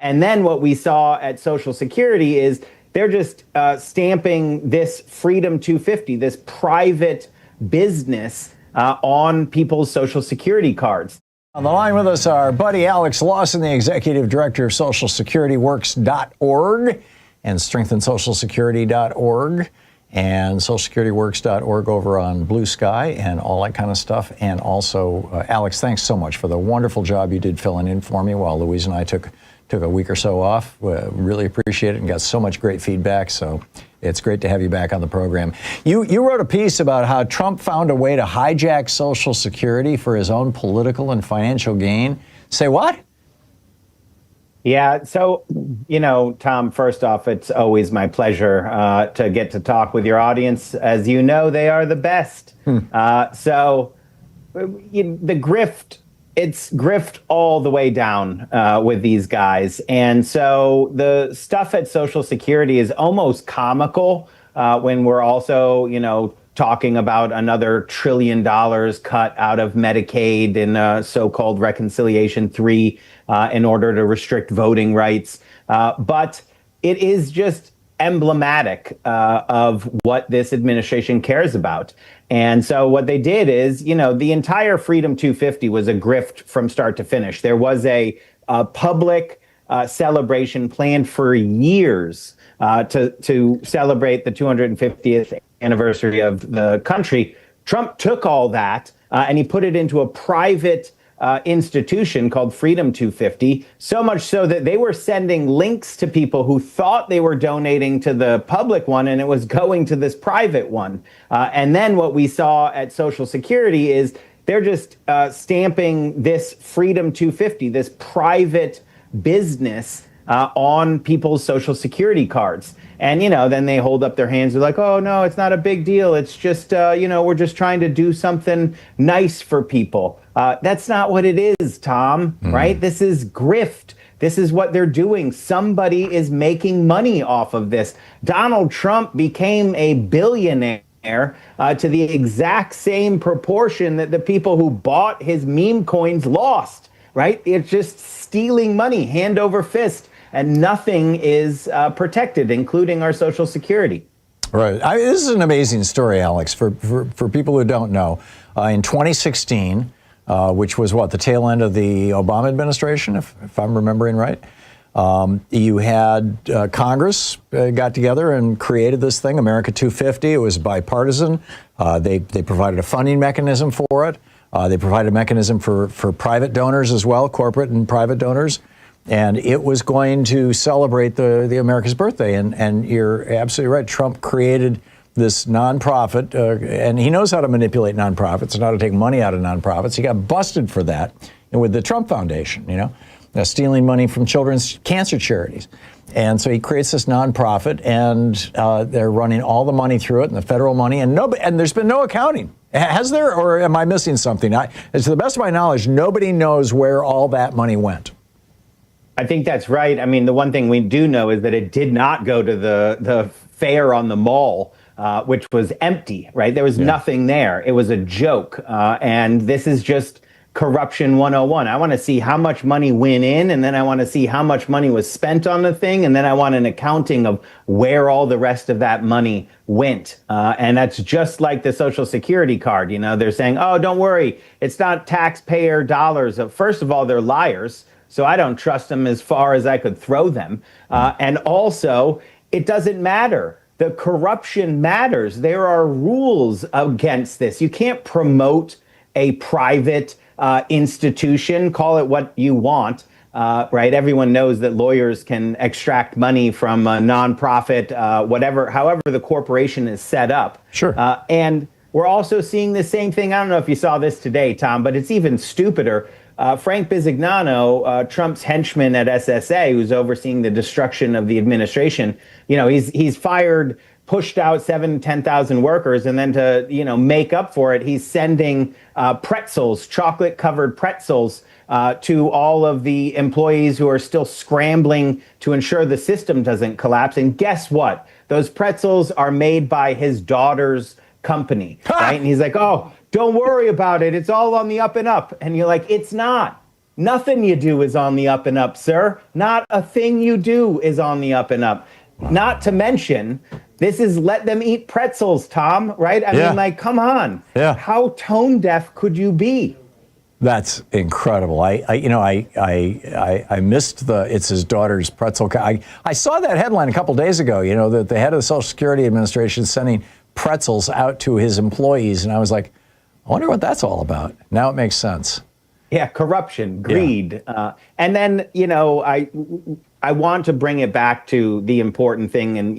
And then what we saw at Social Security is they're just stamping this Freedom 250, this private business on people's Social Security cards. On the line with us, our buddy Alex Lawson, the executive director of SocialSecurityWorks.org and StrengthenSocialSecurity.org and SocialSecurityWorks.org over on Blue Sky and all that kind of stuff. And also, Alex, thanks so much for the wonderful job you did filling in for me while Louise and I took a week or so off. Really appreciate it and got so much great feedback. So it's great to have you back on the program. You wrote a piece about how Trump found a way to hijack Social Security for his own political and financial gain. Say what? Yeah. So, Thom, first off, it's always my pleasure to get to talk with your audience. As you know, they are the best. So the grift, it's grift all the way down with these guys. And so the stuff at Social Security is almost comical when we're also, talking about another $1 trillion cut out of Medicaid in so-called Reconciliation 3 in order to restrict voting rights. But it is just emblematic of what this administration cares about. And so what they did is, the entire Freedom 250 was a grift from start to finish. There was a public celebration planned for years to celebrate the 250th anniversary of the country. Trump took all that and he put it into a private institution called Freedom 250, so much so that they were sending links to people who thought they were donating to the public one, and it was going to this private one. And then what we saw at Social Security is they're just stamping this Freedom 250, this private business on people's Social Security cards. And, then they hold up their hands. They're like, oh, no, it's not a big deal. It's just, we're just trying to do something nice for people. That's not what it is, Thom, right? This is grift. This is what they're doing. Somebody is making money off of this. Donald Trump became a billionaire to the exact same proportion that the people who bought his meme coins lost, right? It's just stealing money hand over fist. And nothing is protected, including our Social Security. Right. This is an amazing story, Alex, for people who don't know. In 2016, which was the tail end of the Obama administration, if I'm remembering right, you had Congress got together and created this thing, America 250. It was bipartisan. They provided a funding mechanism for it. They provided a mechanism for private donors as well, corporate and private donors. And it was going to celebrate the America's birthday. And you're absolutely right. Trump created this nonprofit, and he knows how to manipulate nonprofits and how to take money out of nonprofits. He got busted for that with the Trump Foundation, stealing money from children's cancer charities. And so he creates this nonprofit, and they're running all the money through it, and the federal money, and there's been no accounting. Has there, or am I missing something? To the best of my knowledge, nobody knows where all that money went. I think that's right. I mean, the one thing we do know is that it did not go to the fair on the mall, which was empty, right? There was nothing there. It was a joke. And this is just corruption 101. I want to see how much money went in, and then I want to see how much money was spent on the thing, and then I want an accounting of where all the rest of that money went. And that's just like the Social Security card. They're saying, oh, don't worry, it's not taxpayer dollars. First of all, they're liars. So I don't trust them as far as I could throw them. And also, it doesn't matter. The corruption matters. There are rules against this. You can't promote a private institution, call it what you want, right? Everyone knows that lawyers can extract money from a nonprofit, however the corporation is set up. Sure. And we're also seeing the same thing. I don't know if you saw this today, Thom, but it's even stupider. Frank Bisignano, Trump's henchman at SSA, who's overseeing the destruction of the administration, he's fired, pushed out 10,000 workers, and then to, make up for it, he's sending pretzels, chocolate-covered pretzels, to all of the employees who are still scrambling to ensure the system doesn't collapse. And guess what? Those pretzels are made by his daughter's company, right? And he's like, oh, don't worry about it. It's all on the up and up. And you're like, it's not. Nothing you do is on the up and up, sir. Not a thing you do is on the up and up. Not to mention, this is let them eat pretzels, Thom, right? I mean, like, come on. Yeah. How tone deaf could you be? That's incredible. I missed it's his daughter's pretzel. I saw that headline a couple days ago, that the head of the Social Security Administration is sending pretzels out to his employees. And I was like, I wonder what that's all about. Now it makes sense. Yeah, corruption, greed. Yeah. And then, I want to bring it back to the important thing. And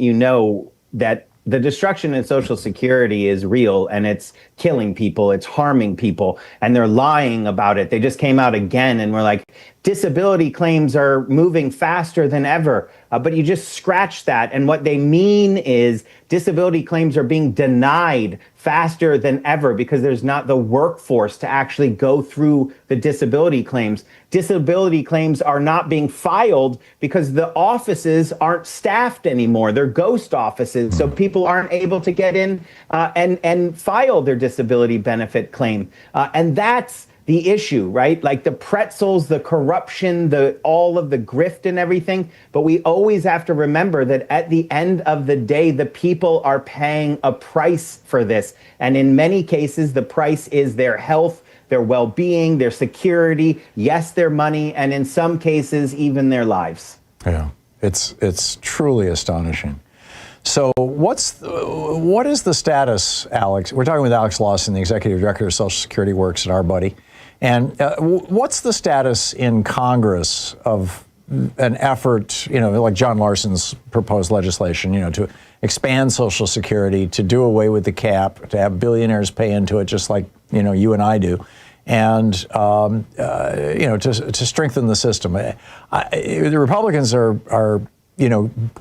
that the destruction in Social Security is real, and it's killing people, it's harming people, and they're lying about it. They just came out again and were like, disability claims are moving faster than ever. But you just scratch that. And what they mean is disability claims are being denied faster than ever because there's not the workforce to actually go through the disability claims. Disability claims are not being filed because the offices aren't staffed anymore. They're ghost offices. So people aren't able to get in and file their disability benefit claim. And that's the issue, right? Like the pretzels, the corruption, all of the grift and everything. But we always have to remember that at the end of the day, the people are paying a price for this. And in many cases, the price is their health, their well-being, their security, yes, their money, and in some cases, even their lives. Yeah, it's truly astonishing. So what is the status, Alex? We're talking with Alex Lawson, the executive director of Social Security Works, and our buddy. And what's the status in Congress of an effort, like John Larson's proposed legislation, to expand Social Security, to do away with the cap, to have billionaires pay into it, just like you and I do, and to strengthen the system? The Republicans are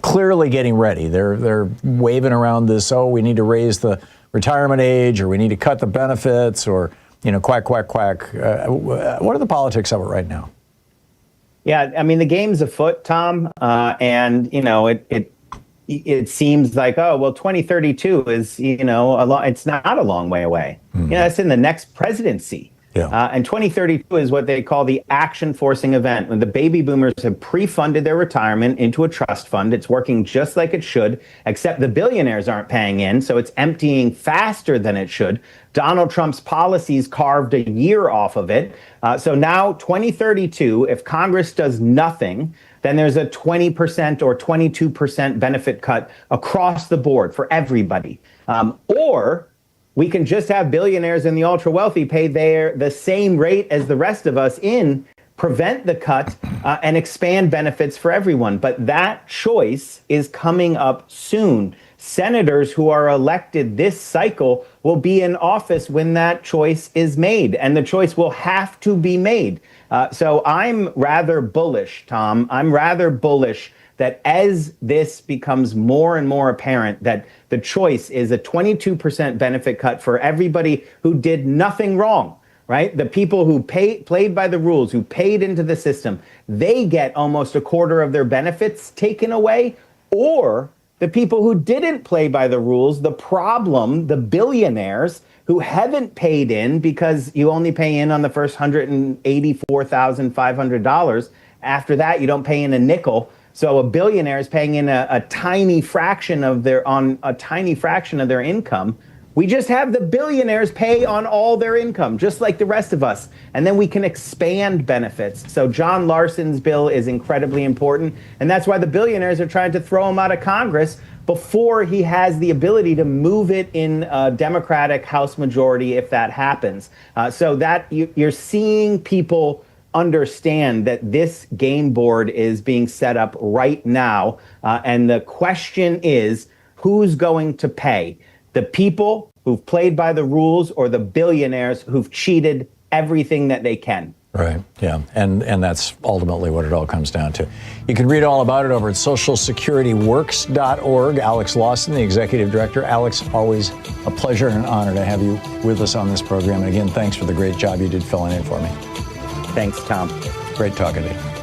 clearly getting ready. They're waving around this, we need to raise the retirement age, or we need to cut the benefits, or, quack, quack, quack. What are the politics of it right now? Yeah, I mean, the game's afoot, Thom, and, it seems like, 2032 is, it's not a long way away. It's in the next presidency. Yeah. And 2032 is what they call the action forcing event, when the baby boomers have pre-funded their retirement into a trust fund. It's working just like it should, except the billionaires aren't paying in, so it's emptying faster than it should. Donald Trump's policies carved a year off of it. So now 2032, if Congress does nothing, then there's a 20% or 22% benefit cut across the board for everybody. Or we can just have billionaires and the ultra wealthy pay the same rate as the rest of us prevent the cut, and expand benefits for everyone. But that choice is coming up soon. Senators who are elected this cycle will be in office when that choice is made, and the choice will have to be made. So I'm rather bullish, Thom. I'm rather bullish that as this becomes more and more apparent that the choice is a 22% benefit cut for everybody who did nothing wrong, right? The people who played by the rules, who paid into the system, they get almost a quarter of their benefits taken away. Or the people who didn't play by the rules, the billionaires who haven't paid in, because you only pay in on the first $184,500. After that, you don't pay in a nickel. So a billionaire is paying in a tiny fraction of their income. We just have the billionaires pay on all their income, just like the rest of us. And then we can expand benefits. So John Larson's bill is incredibly important. And that's why the billionaires are trying to throw him out of Congress before he has the ability to move it in a Democratic House majority, if that happens. So that you're seeing people understand that this game board is being set up right now. And the question is, who's going to pay? The people who've played by the rules, or the billionaires who've cheated everything that they can? Right, yeah, and that's ultimately what it all comes down to. You can read all about it over at socialsecurityworks.org. Alex Lawson, the executive director. Alex, always a pleasure and an honor to have you with us on this program. And again, thanks for the great job you did filling in for me. Thanks, Thom. Great talking to you.